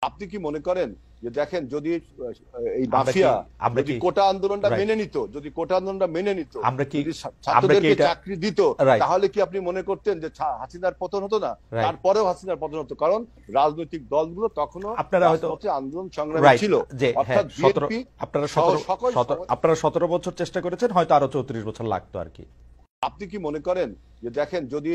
আপনি কি মনে করেন যে দেখেন যদি এই মাফিয়া যদি কোটা আন্দোলনটা মেনে নিত, যদি কোটা আন্দোলনটা মেনে নিত, যদি ছাত্রদেরকে চাকরি দিত, তাহলে কি আপনি মনে করতেন যে হাসিনার পতন হতো না? তারপরেও হাসিনার পতন হতো, কারণ রাজনৈতিক দলগুলো তখনও আপনারা হয়তো আন্দোলন সংগ্রামী ছিল। অর্থাৎ আপনারা 17 বছর চেষ্টা করেছেন, হয়তো আরো 34 বছর লাগতো আর কি। আপনি কি মনে করেন যে দেখেন যদি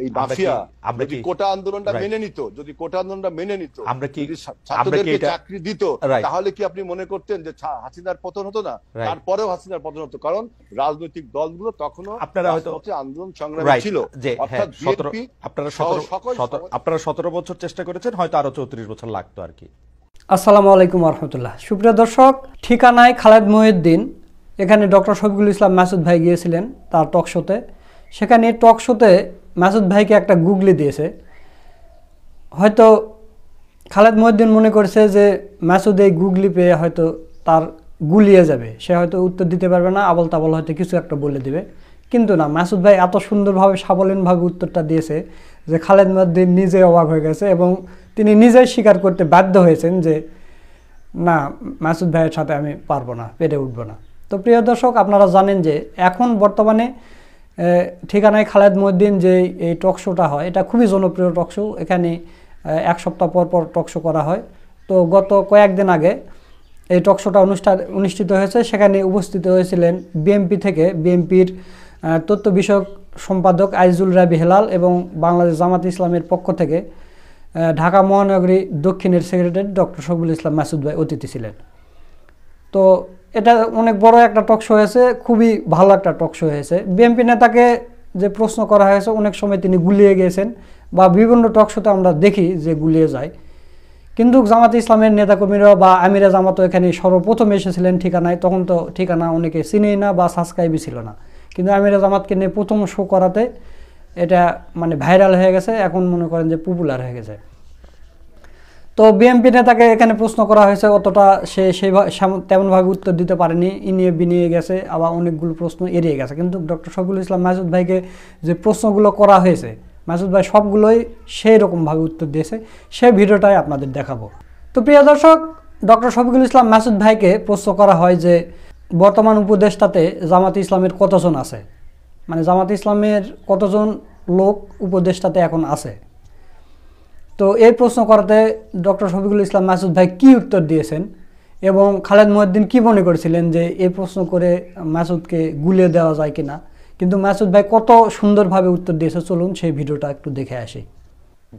এই মাফিয়া যদি কোটা আন্দোলনটা মেনে নিত, যদি কোটা আন্দোলনটা মেনে নিত, যদি ছাত্রদেরকে চাকরি দিত, তাহলে কি আপনি মনে করতেন যে হাসিনার পতন হতো না? তারপরেও হাসিনার পতন হতো, কারণ রাজনৈতিক দলগুলো তখনও আপনারা হয়তো আন্দোলন সংগ্রামী ছিল। অর্থাৎ আপনারা 17 বছর চেষ্টা করেছেন, হয়তো আরো 34 বছর লাগতো আর কি। আসসালামু আলাইকুম ওয়া রাহমাতুল্লাহ। সুপ্রিয় দর্শক, ঠিকানায় খালেদ মহিউদ্দিন, এখানে ডক্টর শফিকুল ইসলাম মাসুদ ভাই গিয়েছিলেন তার টক শোতে। সেখানে টক শোতে মাসুদ ভাইকে একটা গুগলি দিয়েছে। হয়তো খালেদ মহিউদ্দিন মনে করছে যে মাসুদ এই গুগলি পেয়ে হয়তো তার গুলিয়ে যাবে, সে হয়তো উত্তর দিতে পারবে না, আবল তাবল হয়তো কিছু একটা বলে দিবে। কিন্তু না, মাসুদ ভাই এত সুন্দরভাবে সাবলীনভাবে উত্তরটা দিয়েছে যে খালেদ মহিউদ্দিন নিজে অবাক হয়ে গেছে এবং তিনি নিজেই স্বীকার করতে বাধ্য হয়েছেন যে না, মাসুদ ভাইয়ের সাথে আমি পারবো না, পেরে উঠবো না। তো প্রিয় দর্শক, আপনারা জানেন যে এখন বর্তমানে ঠিকানায় খালেদ মহিউদ্দিন যে এই টক শোটা হয়, এটা খুবই জনপ্রিয় টক শো। এখানে এক সপ্তাহ পর পর টক শো করা হয়। তো গত কয়েকদিন আগে এই টক শোটা অনুষ্ঠিত হয়েছে। সেখানে উপস্থিত হয়েছিলেন বিএমপি থেকে বিএমপির তথ্য বিষয়ক সম্পাদক আইজুল রাবি হেলাল এবং বাংলাদেশ জামাত ইসলামের পক্ষ থেকে ঢাকা মহানগরী দক্ষিণের সেক্রেটারি ডক্টর শফিকুল ইসলাম মাসুদ ভাই অতিথি ছিলেন। তো এটা অনেক বড় একটা টক শো হয়েছে, খুবই ভালো একটা টক শো হয়েছে। বিএনপি নেতাকে যে প্রশ্ন করা হয়েছে, অনেক সময় তিনি গুলিয়ে গিয়েছেন বা বিভিন্ন টক শোতে আমরা দেখি যে গুলিয়ে যায়। কিন্তু জামাত ইসলামের নেতাকর্মীরা বা আমিরা জামাতও এখানে সর্বপ্রথম এসেছিলেন ঠিকানায়। তখন তো ঠিকানা অনেকে চিনেই না বা সাবস্ক্রাইবই ছিল না, কিন্তু আমিরা জামাতকে নিয়ে প্রথম শো করাতে এটা মানে ভাইরাল হয়ে গেছে, এখন মনে করেন যে পপুলার হয়ে গেছে। তো বিএনপি নেতাকে এখানে প্রশ্ন করা হয়েছে, অতটা সে তেমনভাবে উত্তর দিতে পারেনি, ইনিয়ে বিনিয়ে গেছে, আবার অনেকগুলো প্রশ্ন এড়িয়ে গেছে। কিন্তু ডক্টর শফিকুল ইসলাম মাসুদ ভাইকে যে প্রশ্নগুলো করা হয়েছে, মাসুদ ভাই সবগুলোই সেই রকমভাবে উত্তর দিয়েছে। সেই ভিডিওটাই আপনাদের দেখাবো। তো প্রিয় দর্শক, ডক্টর শফিকুল ইসলাম মাসুদ ভাইকে প্রশ্ন করা হয় যে বর্তমান উপদেষ্টাতে জামাত ইসলামের কতজন আছে, মানে জামাত ইসলামের কতজন লোক উপদেষ্টাতে এখন আছে। তো এই প্রশ্ন করাতে ডক্টর শফিকুল ইসলাম মাসুদ ভাই কী উত্তর দিয়েছেন এবং খালেদ মহিউদ্দিন কী মনে করেছিলেন যে এই প্রশ্ন করে মাসুদকে গুলিয়ে দেওয়া যায় কিনা, কিন্তু মাসুদ ভাই কত সুন্দরভাবে উত্তর দিয়েছে, চলুন সেই ভিডিওটা একটু দেখে আসি।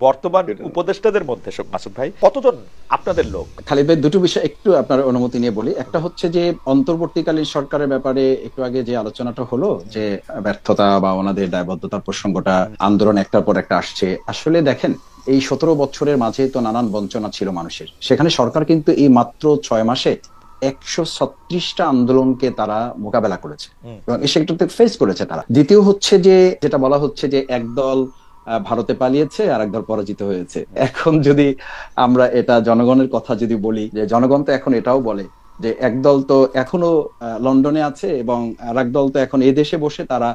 বর্তমান উপদেষ্টাদের মধ্যে মাসুদ ভাই কতজন আপনাদের লোক? খালিদ ভাই, দুটো বিষয় একটু আপনার অনুমতি নিয়ে বলি। একটা হচ্ছে যে অন্তর্বর্তীকালীন সরকারের ব্যাপারে একটু আগে যে আলোচনাটা হলো যে ব্যর্থতা বা ওনাদের দায়বদ্ধতার প্রসঙ্গটা, আন্দোলন একটার পর একটা আসছে। আসলে দেখেন, এই 17 বছরের মাঝে তো নানান বঞ্চনা ছিল মানুষের। সেখানে সরকার কিন্তু এই মাত্র 6 মাসে 136টা আন্দোলনকে তারা মোকাবেলা করেছে এবং সেটাতে ফেস করেছে তারা। দ্বিতীয় হচ্ছে যে যেটা বলা হচ্ছে যে একদল ভারতে পালিয়েছে আর একদল পরাজিত হয়েছে। এখন যদি আমরা এটা জনগণের কথা যদি বলি, যে জনগণ তো এখন এটাও বলে যে একদল তো এখনো লন্ডনে আছে এবং আর একদল তো এখন এই দেশে বসে তারা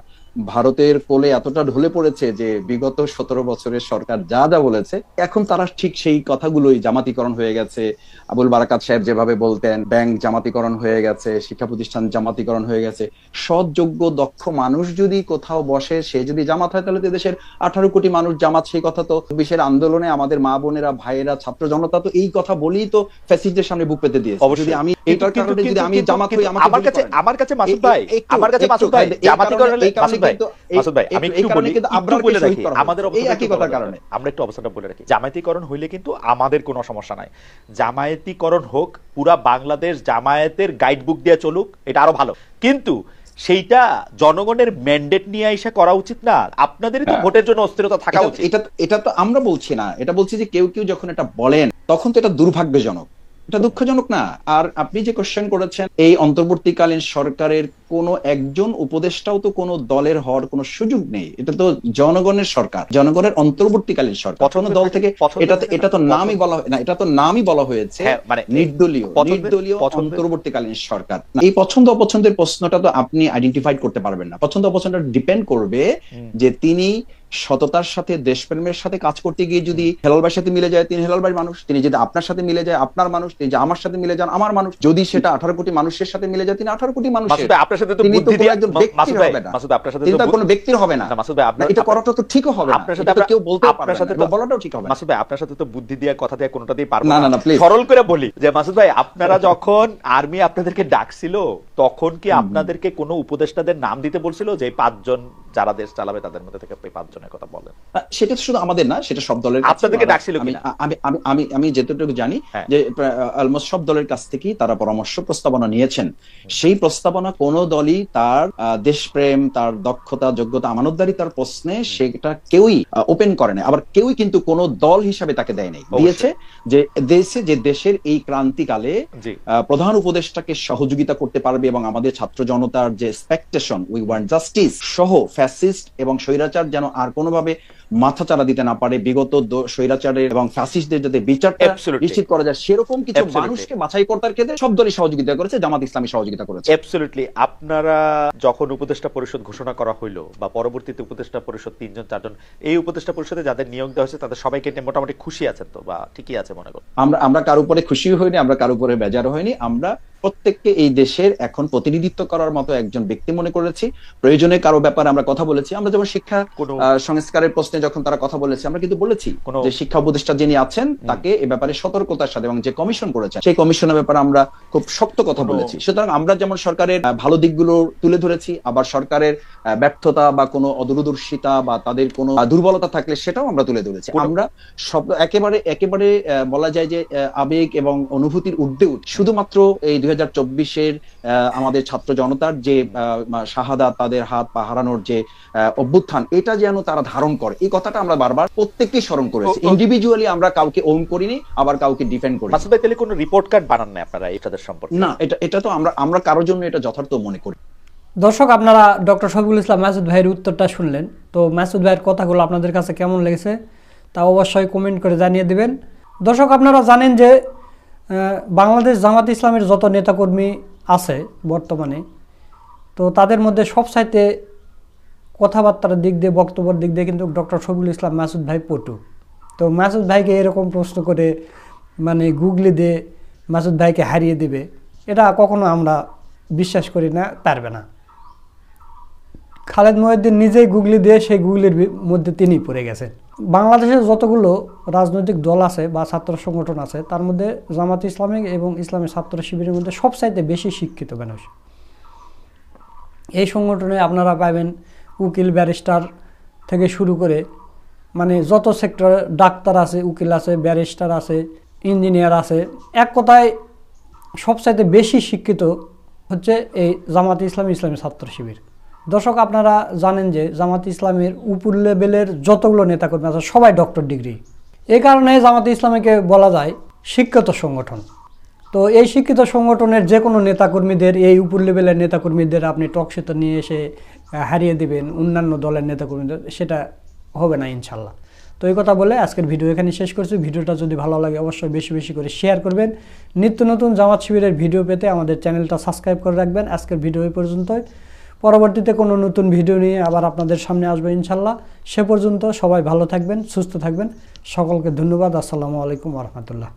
ভারতের কোলে এতটা ঢলে পড়েছে যে বিগত 17 বছরের সরকার যা যা বলেছে এখন তারা ঠিক সেই কথাগুলোই, জামাতিকরণ হয়ে গেছে, আবুল বারাকাত সাহেব যেভাবে বলতেন, ব্যাংক জামাতিকরণ হয়ে গেছে, শিক্ষা প্রতিষ্ঠান জামাতিকরণ হয়ে গেছে। সৎ, যোগ্য, দক্ষ মানুষ যদি কোথাও বসে, সে যদি জামাত হয়, তাহলে তো দেশের 18 কোটি মানুষ জামাত। সেই কথা তো বিশের আন্দোলনে আমাদের মা বোনেরা, ভাইয়েরা, ছাত্র জনতা তো এই কথা বলেই তো ফ্যাসিস্টদের সামনে বুক পেতে দিয়েছে। যদি আমি এটার কারণে যদি আমি জামাত হই, আমার কাছে মাসুদ ভাই জামাতিকরণ হলে জামায়াতীকরণ হইলে কিন্তু আমাদের কোনো সমস্যা নাই। জামায়াতীকরণ হোক, পুরা বাংলাদেশ জামায়াতের গাইডবুক দিয়ে চলুক, এটা আরো ভালো। কিন্তু সেইটা জনগণের ম্যান্ডেট নিয়ে এসে করা উচিত না। আপনাদেরই তো ভোটের জন্য অস্থিরতা থাকা উচিত। এটা তো আমরা বলছি না, এটা বলছি যে কেউ কেউ যখন এটা বলেন তখন তো এটা দুর্ভাগ্যজনক, এটা দুঃখজনক না। আর আপনি যে কোশ্চেন করেছেন, এই অন্তর্বর্তীকালীন সরকারের কোন একজন উপদেষ্টাও তো কোন দলের হওয়ার কোন সুযোগ নেই। এটা তো জনগণের সরকার, জনগণের অন্তর্বর্তীকালীন সরকার। কোন দল থেকে এটা তো নামই বলা হয় না, এটা তো নামই বলা হয়েছে নির্দলীয় অন্তর্বর্তীকালীন সরকার। এই পছন্দ অপছন্দের প্রশ্নটা তো আপনি আইডেন্টিফাইড করতে পারবেন না। পছন্দ অপছন্দটা ডিপেন্ড করবে যে তিনি সততার সাথে দেশপ্রেমের সাথে কাজ করতে গিয়ে যদি হেলাল ভাইয়ের সাথে মিলে যায় তিনি হেলাল ভাইয়ের মানুষ, তিনি যদি আপনার সাথে মিলে যায় আপনার মানুষ, তিনি যে আমার সাথে মিলে যান আমার মানুষ, যদি সেটা 18 কোটি মানুষের সাথে মিলে যায় তিনি 18 কোটি মানুষের। আপনার সাথে তো বুদ্ধি দিয়ে একজন ব্যক্তির হবে না, মাসুদ আপনার সাথে তো কোনো ব্যক্তির হবে না। মাসুদ ভাই আপনার এটা করাটা তো ঠিকও হবে না, আপনার সাথে কেউ বলতে পারবে না, এটা বলাটাও ঠিক হবে না। মাসুদ ভাই আপনার সাথে তো বুদ্ধি দিয়ে কথা দিয়ে কোনোটাতেই পারবো না। সরল করে বলি যে মাসুদ ভাই আপনারা যখন আর্মি আপনাদেরকে ডাকছিল তখন কি আপনাদেরকে কোনো উপদেষ্টাদের নাম দিতে বলছিল যে 5 জন যারা দেশ চালাবে তাদের মধ্যে থেকে 5 জনের কথা বলেন? সেটা তো শুধু আমাদের না, সেটা সব দলের কাছে। আপনাদেরকে ডাকছিল কিনা? আমি যেটুকু জানি যে অলমোস্ট সব দলের কাছ থেকেই তারা পরামর্শ প্রস্তাবনা নিয়েছেন। সেই প্রস্তাবনা কোন দলই তার দেশপ্রেম, তার দক্ষতা, যোগ্যতা, আমানতদারিতার প্রশ্নে সেটা কেউই ওপেন করে না। আবার কেউই কিন্তু কোন দল হিসাবে তাকে দেয় নাই, দিয়েছে যে দেশের এই ক্রান্তিকালে প্রধান উপদেষ্টাকে সহযোগিতা করতে পারবে এবং আমাদের ছাত্র জনতার যে এক্সপেকটেশন, উই ওয়ান্ট জাস্টিস সহ ফ্যাসিস্ট এবং স্বৈরাচার যেন আর কোনোভাবে মাথাচাড়া দিতে না পারে, বিগত স্বৈরাচারের এবং ফ্যাসিস্টদের যাতে বিচারটা নিশ্চিত করা যায় সেরকম কিছু মানুষকে বাছাই করার ক্ষেত্রে সব দলই সহযোগিতা করেছে, জামাত ইসলামী সহযোগিতা করেছে। অ্যাবসলিউটলি। আপনারা যখন উপদেষ্টা পরিষদ ঘোষণা করা হইলো বা পরবর্তীতে উপদেষ্টা পরিষদ 3 জন 4 জন, এই উপদেষ্টা পরিষদে যাদের নিয়োগ দেওয়া হয়েছে তাদের সবাইকে মোটামুটি খুশি আছেন তো, বা ঠিকই আছে মনে করেন? আমরা কারো উপরে খুশি হইনি, আমরা কারো উপরে বেজারও হইনি। আমরা প্রত্যেককে এই দেশের এখন প্রতিনিধিত্ব করার মতো একজন ব্যক্তি মনে করেছি। প্রয়োজনে কারো ব্যাপারে আমরা কথা বলেছি। আমরা যেমন শিক্ষা সংস্কারের প্রশ্নে যখন তারা কথা বলেছে আমরা কিন্তু বলেছি যে শিক্ষা উপদেষ্টা যিনি আছেন তাকে এ ব্যাপারে সতর্কতার সাথে এবং যে কমিশন করেছেন সেই কমিশনের ব্যাপারে আমরা খুব শক্ত কথা বলেছি। সুতরাং আমরা যেমন সরকারের ভালো দিকগুলো তুলে ধরেছি, আবার সরকারের ব্যর্থতা বা কোনো অদূরদর্শিতা বা তাদের কোনো দুর্বলতা থাকলে সেটাও আমরা তুলে ধরেছি। আমরা সব একেবারে বলা যায় যে আবেগ এবং অনুভূতির ঊর্ধ্বে শুধুমাত্র এই 2024-এর আমাদের ছাত্র জনতার যে শাহাদাত, তাদের হাত পা হারানোর যে অভ্যুত্থান, এটা যেন তারা ধারণ করে, এই কথাটা আমরা বারবার প্রত্যেককেই স্মরণ করেছি। ইন্ডিভিজুয়ালি আমরা কাউকে ওন করিনি, আবার কাউকে ডিফেন্ড করিনি। মাসুদ ভাই তাহলে কোনো রিপোর্ট কার্ড বানান না আপনারা এটাদের সম্পর্কে? না, এটা তো আমরা কারোর জন্য এটা যথার্থ মনে করি। দর্শক, আপনারা ডক্টর শফিকুল ইসলাম মাসুদ ভাইয়ের উত্তরটা শুনলেন। তো মাসুদ ভাইয়ের কথাগুলো আপনাদের কাছে কেমন লেগেছে তা অবশ্যই কমেন্ট করে জানিয়ে দিবেন। দর্শক, আপনারা জানেন যে বাংলাদেশ জামাত ইসলামের যত নেতাকর্মী আছে বর্তমানে, তো তাদের মধ্যে সবচাইতে কথাবার্তার দিক দিয়ে, বক্তব্যের দিক দিয়ে কিন্তু ডক্টর শফিকুল ইসলাম মাসুদ ভাই পটু। তো মাসুদ ভাইকে এরকম প্রশ্ন করে মানে গুগলি দিয়ে মাসুদ ভাইকে হারিয়ে দিবে, এটা কখনো আমরা বিশ্বাস করি না, পারবে না। খালেদ মহিউদ্দিন নিজেই গুগলি দিয়ে সেই গুগলির মধ্যে তিনি পড়ে গেছেন। বাংলাদেশের যতগুলো রাজনৈতিক দল আছে বা ছাত্র সংগঠন আছে তার মধ্যে জামাত ইসলামী এবং ইসলামী ছাত্র শিবিরের মধ্যে সবচাইতে বেশি শিক্ষিত মানুষ। এই সংগঠনে আপনারা পাবেন উকিল, ব্যারিস্টার থেকে শুরু করে মানে যত সেক্টরে ডাক্তার আছে, উকিল আছে, ব্যারিস্টার আছে, ইঞ্জিনিয়ার আছে। এক কথায় সবচাইতে বেশি শিক্ষিত হচ্ছে এই জামাত ইসলামী, ইসলামী ছাত্র শিবির। দর্শক, আপনারা জানেন যে জামাত ইসলামের উপর লেভেলের যতগুলো নেতাকর্মী আছে সবাই ডক্টর ডিগ্রি। এই কারণে জামাত ইসলামীকে বলা যায় শিক্ষিত সংগঠন। তো এই শিক্ষিত সংগঠনের যে কোনো নেতাকর্মীদের, এই উপর লেভেলের নেতাকর্মীদের আপনি টকশোতে নিয়ে এসে হারিয়ে দিবেন অন্যান্য দলের নেতাকর্মীদের, সেটা হবে না ইনশাল্লাহ। তো এই কথা বলে আজকের ভিডিও এখানে শেষ করছি। ভিডিওটা যদি ভালো লাগে অবশ্যই বেশি বেশি করে শেয়ার করবেন। নিত্য নতুন জামাত শিবিরের ভিডিও পেতে আমাদের চ্যানেলটা সাবস্ক্রাইব করে রাখবেন। আজকের ভিডিও এই পর্যন্তই। পরবর্তীতে কোনো নতুন ভিডিও নিয়ে আবার আপনাদের সামনে আসবো ইনশাল্লাহ। সে পর্যন্ত সবাই ভালো থাকবেন, সুস্থ থাকবেন। সকলকে ধন্যবাদ। আসসালামু আলাইকুম ওয়া রাহমাতুল্লাহ।